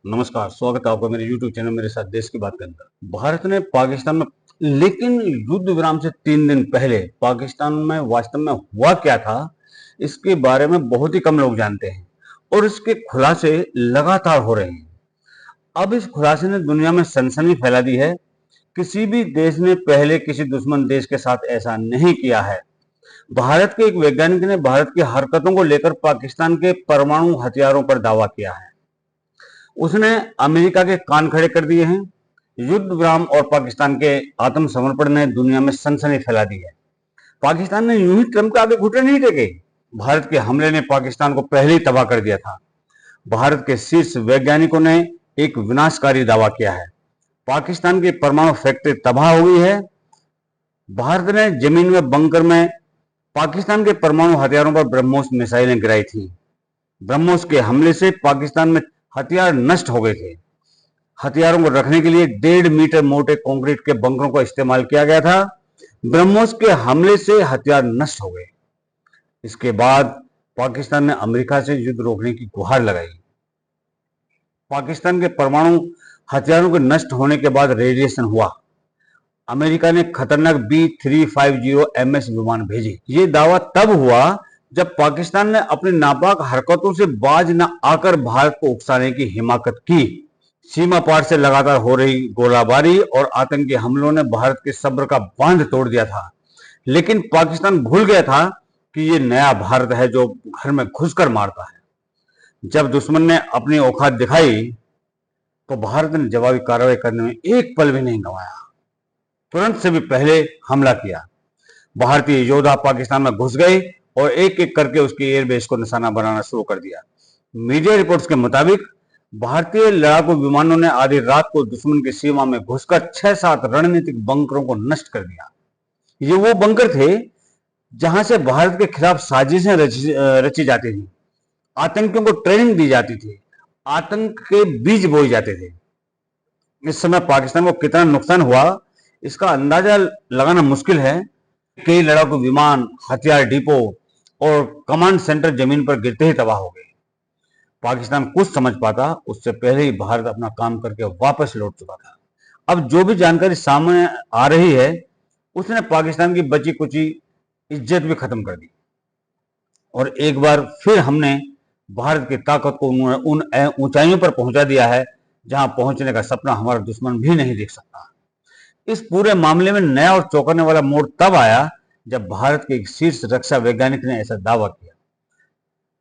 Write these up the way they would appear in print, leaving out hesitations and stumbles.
नमस्कार, स्वागत है आपका मेरे YouTube चैनल मेरे साथ देश की बात के अंदर। भारत ने पाकिस्तान में लेकिन युद्ध विराम से 3 दिन पहले पाकिस्तान में वास्तव में हुआ क्या था, इसके बारे में बहुत ही कम लोग जानते हैं और इसके खुलासे लगातार हो रहे हैं। अब इस खुलासे ने दुनिया में सनसनी फैला दी है। किसी भी देश ने पहले किसी दुश्मन देश के साथ ऐसा नहीं किया है। भारत के एक वैज्ञानिक ने भारत की हरकतों को लेकर पाकिस्तान के परमाणु हथियारों पर दावा किया है। उसने अमेरिका के कान खड़े कर दिए हैं। युद्ध विराम और पाकिस्तान के आत्मसमर्पण ने दुनिया में सनसनी फैला दी है। पाकिस्तान ने यूं ही ट्रंप के आगे घुटने नहीं टेके। भारत के हमले ने पाकिस्तान को पहले ही तबाह कर दिया था। भारत के शीर्ष वैज्ञानिकों ने एक विनाशकारी दावा किया है। पाकिस्तान की परमाणु फैक्ट्री तबाह हो गई है। भारत ने जमीन में बंकर में पाकिस्तान के परमाणु हथियारों पर ब्रह्मोस मिसाइलें गिराई थी। ब्रह्मोस के हमले से पाकिस्तान में हथियार नष्ट हो गए थे। हथियारों को रखने के लिए 1.5 मीटर मोटे कंक्रीट के बंकरों का इस्तेमाल किया गया था। ब्रह्मोस के हमले से हथियार नष्ट हो गए। इसके बाद पाकिस्तान ने अमेरिका से युद्ध रोकने की गुहार लगाई। पाकिस्तान के परमाणु हथियारों के नष्ट होने के बाद रेडिएशन हुआ। अमेरिका ने खतरनाक B-350 MS विमान भेजे। ये दावा तब हुआ जब पाकिस्तान ने अपनी नापाक हरकतों से बाज न आकर भारत को उकसाने की हिमाकत की। सीमा पार से लगातार हो रही गोलाबारी और आतंकी हमलों ने भारत के सब्र का बांध तोड़ दिया था। लेकिन पाकिस्तान भूल गया था कि ये नया भारत है जो घर में घुसकर मारता है। जब दुश्मन ने अपनी औकात दिखाई तो भारत ने जवाबी कार्रवाई करने में एक पल भी नहीं गंवाया। तुरंत से भी पहले हमला किया। भारतीय योद्धा पाकिस्तान में घुस गए और एक एक करके उसकी एयरबेस को निशाना बनाना शुरू कर दिया। मीडिया रिपोर्ट्स के मुताबिक भारतीय लड़ाकू विमानों ने आधी रात को दुश्मन की सीमा में घुसकर 6-7 रणनीतिक बंकरों को नष्ट कर दिया। ये वो बंकर थे जहां से भारत के खिलाफ साजिशें रची जाती थी, आतंकियों को ट्रेनिंग दी जाती थी, आतंक के बीज बोए जाते थे। इस समय पाकिस्तान को कितना नुकसान हुआ इसका अंदाजा लगाना मुश्किल है। कई लड़ाकू विमान, हथियार डिपो और कमांड सेंटर जमीन पर गिरते ही तबाह हो गए। पाकिस्तान कुछ समझ पाता उससे पहले ही भारत अपना काम करके वापस लौट चुका था। अब जो भी जानकारी सामने आ रही है उसने पाकिस्तान की बची कुची इज्जत भी खत्म कर दी और एक बार फिर हमने भारत की ताकत को उन ऊंचाइयों पर पहुंचा दिया है जहां पहुंचने का सपना हमारा दुश्मन भी नहीं देख सकता। इस पूरे मामले में नया और चौंकाने वाला मोड़ तब आया जब भारत के एक शीर्ष रक्षा वैज्ञानिक ने ऐसा दावा किया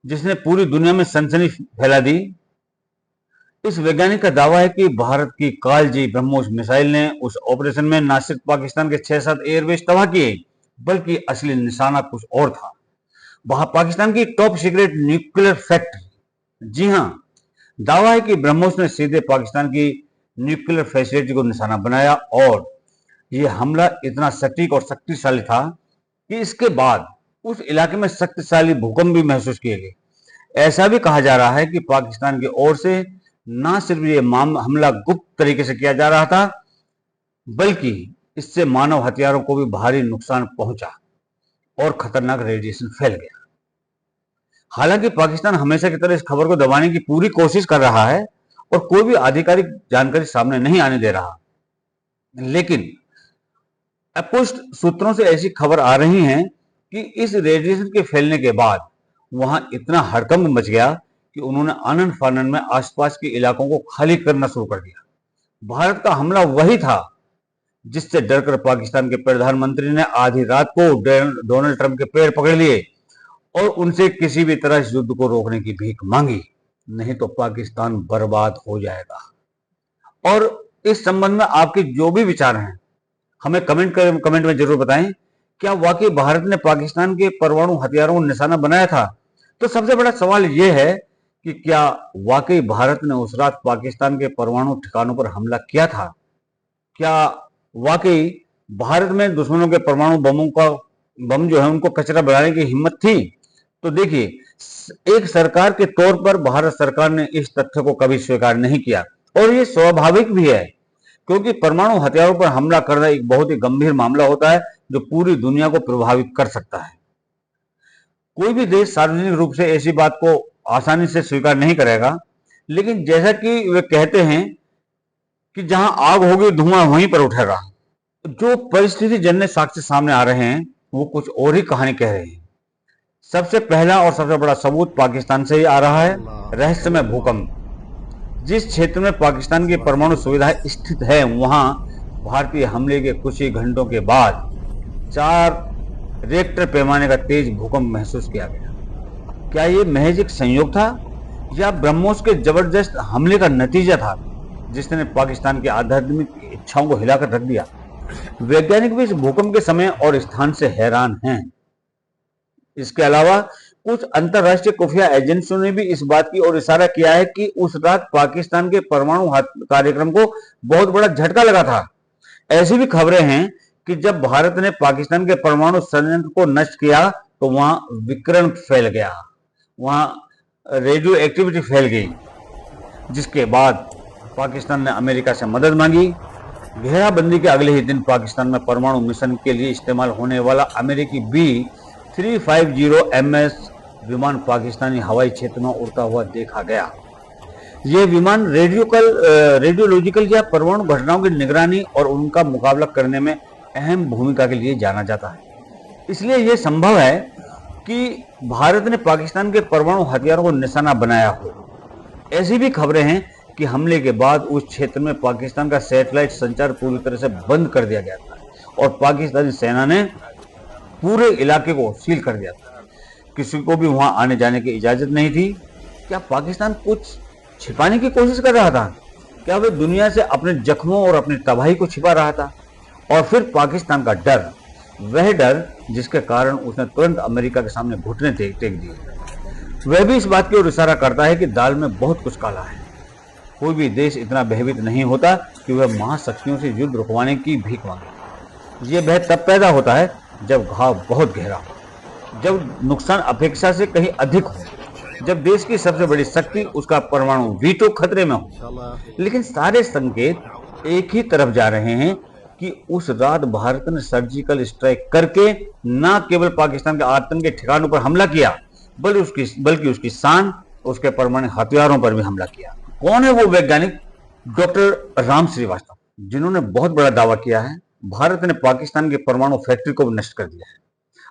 जिसने पूरी दुनिया में सनसनी फैला दी। इस वैज्ञानिक का दावा है कि भारत की कालजी ब्रह्मोस मिसाइल ने उस ऑपरेशन में न सिर्फ पाकिस्तान के 6-7 एयरबेस तबाह किए बल्कि असली निशाना कुछ और था। वहां पाकिस्तान की टॉप सीक्रेट न्यूक्लियर फैक्ट्री। जी हां, दावा है कि ब्रह्मोस ने सीधे पाकिस्तान की न्यूक्लियर फैसिलिटी को निशाना बनाया और यह हमला इतना सटीक और शक्तिशाली था कि इसके बाद उस इलाके में शक्तिशाली भूकंप भी महसूस किए गए। ऐसा भी कहा जा रहा है कि पाकिस्तान की ओर से न सिर्फ ये हमला गुप्त तरीके से किया जा रहा था बल्कि इससे मानव हथियारों को भी भारी नुकसान पहुंचा और खतरनाक रेडिएशन फैल गया। हालांकि पाकिस्तान हमेशा की तरह इस खबर को दबाने की पूरी कोशिश कर रहा है और कोई भी आधिकारिक जानकारी सामने नहीं आने दे रहा, लेकिन अपुष्ट सूत्रों से ऐसी खबर आ रही है कि इस रेडिएशन के फैलने के बाद वहां इतना हड़कंप मच गया कि उन्होंने आनन फानन में आसपास के इलाकों को खाली करना शुरू कर दिया। भारत का हमला वही था जिससे डरकर पाकिस्तान के प्रधानमंत्री ने आधी रात को डोनाल्ड ट्रंप के पैर पकड़ लिए और उनसे किसी भी तरह इस युद्ध को रोकने की भीख मांगी, नहीं तो पाकिस्तान बर्बाद हो जाएगा। और इस संबंध में आपके जो भी विचार हैं हमें कमेंट में जरूर बताएं। क्या वाकई भारत ने पाकिस्तान के परमाणु हथियारों को निशाना बनाया था? तो सबसे बड़ा सवाल यह है कि क्या वाकई भारत ने उस रात पाकिस्तान के परमाणु ठिकानों पर हमला किया था? क्या वाकई भारत में दुश्मनों के परमाणु बम जो है उनको कचरा बनाने की हिम्मत थी? तो देखिए, एक सरकार के तौर पर भारत सरकार ने इस तथ्य को कभी स्वीकार नहीं किया और ये स्वाभाविक भी है क्योंकि परमाणु हथियारों पर हमला करना एक बहुत ही गंभीर मामला होता है जो पूरी दुनिया को प्रभावित कर सकता है। कोई भी देश सार्वजनिक रूप से ऐसी बात को आसानी से स्वीकार नहीं करेगा। लेकिन जैसा कि वे कहते हैं कि जहां आग होगी धुआं वहीं पर उठेगा। जो परिस्थिति जन्य साक्ष्य सामने आ रहे हैं वो कुछ और ही कहानी कह रहे हैं। सबसे पहला और सबसे बड़ा सबूत पाकिस्तान से ही आ रहा है। रहस्यमय भूकंप। जिस क्षेत्र में पाकिस्तान की परमाणु सुविधाएं स्थित है वहां भारतीय हमले के कुछ ही घंटों के बाद 4 रिक्टर पैमाने का तेज भूकंप महसूस किया गया। क्या ये महज एक संयोग था या ब्रह्मोस के जबरदस्त हमले का नतीजा था जिसने पाकिस्तान की आध्यात्मिक इच्छाओं को हिलाकर रख दिया? वैज्ञानिक भी इस भूकंप के समय और स्थान से हैरान हैं। इसके अलावा कुछ अंतरराष्ट्रीय खुफिया एजेंसियों ने भी इस बात की ओर इशारा किया है कि उस रात पाकिस्तान के परमाणु कार्यक्रम को बहुत बड़ा झटका लगा था। ऐसी भी खबरें हैं कि जब भारत ने पाकिस्तान के परमाणु संयंत्र को नष्ट किया तो वहां विकिरण फैल गया, वहां रेडियो एक्टिविटी फैल गई, जिसके बाद पाकिस्तान ने अमेरिका से मदद मांगी। घेराबंदी के अगले ही दिन पाकिस्तान में परमाणु मिशन के लिए इस्तेमाल होने वाला अमेरिकी B-350 MS विमान पाकिस्तानी हवाई क्षेत्र में उड़ता हुआ देखा गया। यह विमान रेडियोलॉजिकल या परमाणु घटनाओं की निगरानी और उनका मुकाबला करने में अहम भूमिका के लिए जाना जाता है। इसलिए यह संभव है कि भारत ने पाकिस्तान के परमाणु हथियारों को निशाना बनाया हो। ऐसी भी खबरें हैं कि हमले के बाद उस क्षेत्र में पाकिस्तान का सैटेलाइट संचार पूरी तरह से बंद कर दिया गया था और पाकिस्तानी सेना ने पूरे इलाके को सील कर दिया था। किसी को भी वहां आने जाने की इजाजत नहीं थी। क्या पाकिस्तान कुछ छिपाने की कोशिश कर रहा था? क्या वह दुनिया से अपने जख्मों और अपनी तबाही को छिपा रहा था? और फिर पाकिस्तान का डर, वह डर जिसके कारण उसने तुरंत अमेरिका के सामने घुटने टेक दिए, वह भी इस बात की ओर इशारा करता है कि दाल में बहुत कुछ काला है। कोई भी देश इतना भयभीत नहीं होता कि वह महाशक्तियों से युद्ध रुकवाने की भीख मांगे। यह भय तब पैदा होता है जब घाव बहुत गहरा हो, जब नुकसान अपेक्षा से कहीं अधिक हो, जब देश की सबसे बड़ी शक्ति, उसका परमाणु वीटो खतरे में हो। लेकिन सारे संकेत एक ही तरफ जा रहे हैं कि उस रात भारत ने सर्जिकल स्ट्राइक करके न केवल पाकिस्तान के आतंक के ठिकानों पर हमला किया बल्कि उसकी शान, उसके परमाणु हथियारों पर भी हमला किया। कौन है वो वैज्ञानिक डॉक्टर राम श्रीवास्तव, जिन्होंने बहुत बड़ा दावा किया है भारत ने पाकिस्तान के परमाणु फैक्ट्री को नष्ट कर दिया है?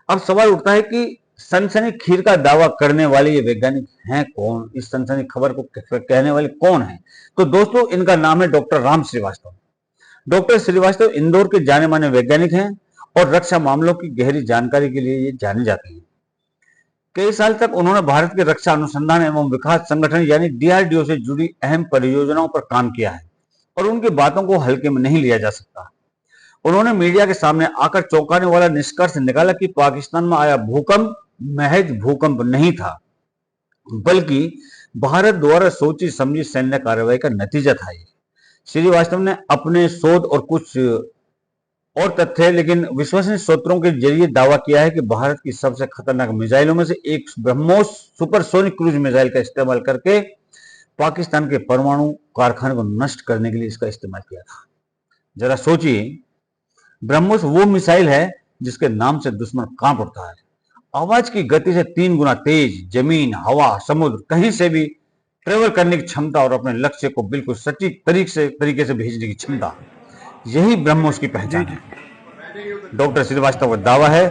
अब सवाल उठता है कि सनसनीखेज का दावा करने वाले ये वैज्ञानिक हैं कौन? इस सनसनी खबर को कहने वाले कौन हैं? तो दोस्तों, इनका नाम है डॉक्टर राम श्रीवास्तव। डॉक्टर श्रीवास्तव इंदौर के जाने माने वैज्ञानिक हैं और रक्षा मामलों की गहरी जानकारी के लिए ये जाने जाते हैं। कई साल तक उन्होंने भारत के रक्षा अनुसंधान एवं विकास संगठन यानी DRDO से जुड़ी अहम परियोजनाओं पर काम किया है और उनकी बातों को हल्के में नहीं लिया जा सकता। उन्होंने मीडिया के सामने आकर चौंकाने वाला निष्कर्ष निकाला कि पाकिस्तान में आया भूकंप महज भूकंप नहीं था, बल्कि भारत द्वारा सोची समझी सैन्य कार्रवाई का नतीजा था। ये श्रीवास्तव ने अपने शोध और कुछ और तथ्य लेकिन विश्वसनीय स्रोतों के जरिए दावा किया है कि भारत की सबसे खतरनाक मिसाइलों में से एक ब्रह्मोस सुपरसोनिक क्रूज मिसाइल का इस्तेमाल करके पाकिस्तान के परमाणु कारखाने को नष्ट करने के लिए इसका इस्तेमाल किया था। जरा सोचिए, ब्रह्मोस वो मिसाइल है जिसके नाम से दुश्मन कांप उठता है। आवाज की गति से 3 गुना तेज, जमीन, हवा, समुद्र कहीं से भी ट्रेवल करने की क्षमता और अपने लक्ष्य को बिल्कुल सटीक तरीके से भेजने की क्षमता, यही ब्रह्मोस की पहचान है। डॉक्टर श्रीवास्तव का दावा है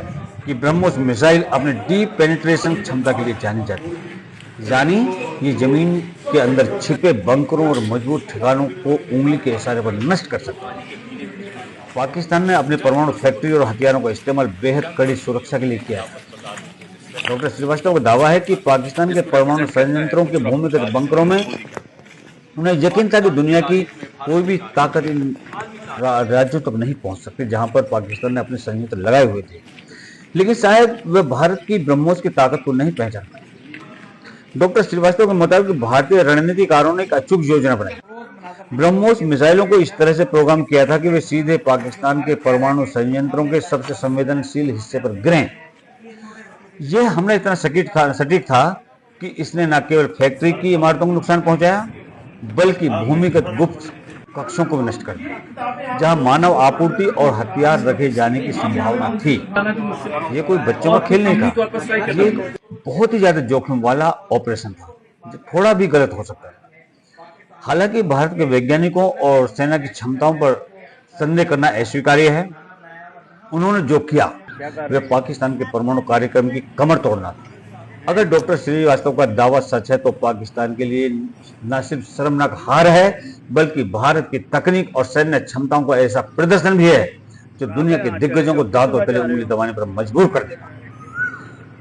कि ब्रह्मोस मिसाइल अपने डीप पेनिट्रेशन क्षमता के लिए जानी जाती है, यानी ये जमीन के अंदर छिपे बंकरों और मजबूत ठिकानों को उंगली के इशारे पर नष्ट कर सकता है। पाकिस्तान ने अपने परमाणु फैक्ट्री और हथियारों का इस्तेमाल बेहद कड़ी सुरक्षा के लिए किया है। डॉक्टर श्रीवास्तव का दावा है कि पाकिस्तान के परमाणु संयंत्रों के भूमिगत बंकरों में उन्हें यकीन था कि दुनिया की कोई भी ताकत इन राज्यों तक नहीं पहुंच सकती जहां पर पाकिस्तान ने अपने संयंत्र लगाए हुए थे, लेकिन शायद वे भारत की ब्रह्मोस की ताकत को नहीं पहचान पाए। डॉक्टर श्रीवास्तव के मुताबिक भारतीय रणनीतिकारों ने एक अचूक योजना बनाई। ब्रह्मोस मिसाइलों को इस तरह से प्रोग्राम किया था कि वे सीधे पाकिस्तान के परमाणु संयंत्रों के सबसे संवेदनशील हिस्से पर गिरें। यह हमला इतना सटीक था कि इसने न केवल फैक्ट्री की इमारतों को नुकसान पहुंचाया बल्कि भूमिगत गुप्त कक्षों को नष्ट कर दिया, जहां मानव आपूर्ति और हथियार रखे जाने की संभावना थी। ये कोई बच्चों का खेल नहीं था, ये बहुत ही ज्यादा जोखिम वाला ऑपरेशन था जो थोड़ा भी गलत हो सकता है। हालांकि भारत के वैज्ञानिकों और सेना की क्षमताओं पर संदेह करना अस्वीकार्य है। उन्होंने जो किया वह पाकिस्तान के परमाणु कार्यक्रम की कमर तोड़ना था। अगर डॉक्टर श्रीवास्तव का दावा सच है तो पाकिस्तान के लिए न सिर्फ शर्मनाक हार है बल्कि भारत की तकनीक और सैन्य क्षमताओं का ऐसा प्रदर्शन भी है जो दुनिया के दिग्गजों को दांतों तले उंगली दबाने पर मजबूर कर देगा।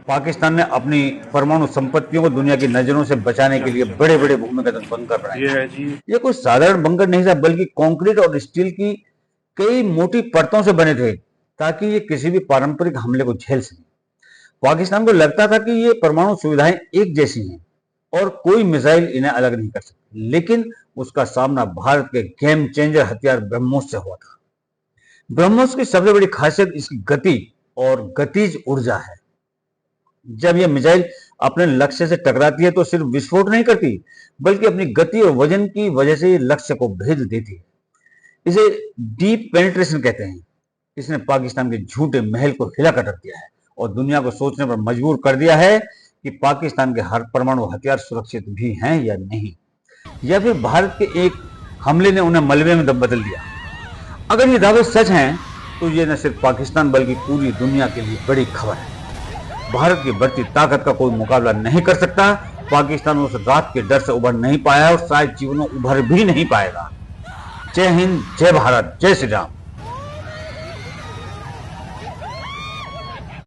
पाकिस्तान ने अपनी परमाणु संपत्तियों को दुनिया की नजरों से बचाने के लिए बड़े बड़े भूमिगत बंकर बनाए। ये कोई साधारण बंकर नहीं था बल्कि कंक्रीट और स्टील की कई मोटी परतों से बने थे ताकि ये किसी भी पारंपरिक हमले को झेल सके। पाकिस्तान को लगता था कि ये परमाणु सुविधाएं एक जैसी हैं और कोई मिसाइल इन्हें अलग नहीं कर सकती, लेकिन उसका सामना भारत के गेम चेंजर हथियार ब्रह्मोस से हुआ था। ब्रह्मोस की सबसे बड़ी खासियत इसकी गति और गतिज ऊर्जा है। जब यह मिसाइल अपने लक्ष्य से टकराती है तो सिर्फ विस्फोट नहीं करती बल्कि अपनी गति और वजन की वजह से लक्ष्य को भेद देती है। इसे डीप पेनिट्रेशन कहते हैं। इसने पाकिस्तान के झूठे महल को हिला कर रख दिया है और दुनिया को सोचने पर मजबूर कर दिया है कि पाकिस्तान के हर परमाणु हथियार सुरक्षित भी हैं या नहीं, या फिर भारत के एक हमले ने उन्हें मलबे में बदल दिया। अगर ये दावे सच हैं तो ये न सिर्फ पाकिस्तान बल्कि पूरी दुनिया के लिए बड़ी खबर है। भारत की बढ़ती ताकत का कोई मुकाबला नहीं कर सकता। पाकिस्तान उस रात के डर से उभर नहीं पाया और शायद जीवनों उभर भी नहीं पाएगा। जय हिंद, जय भारत, जय श्री राम।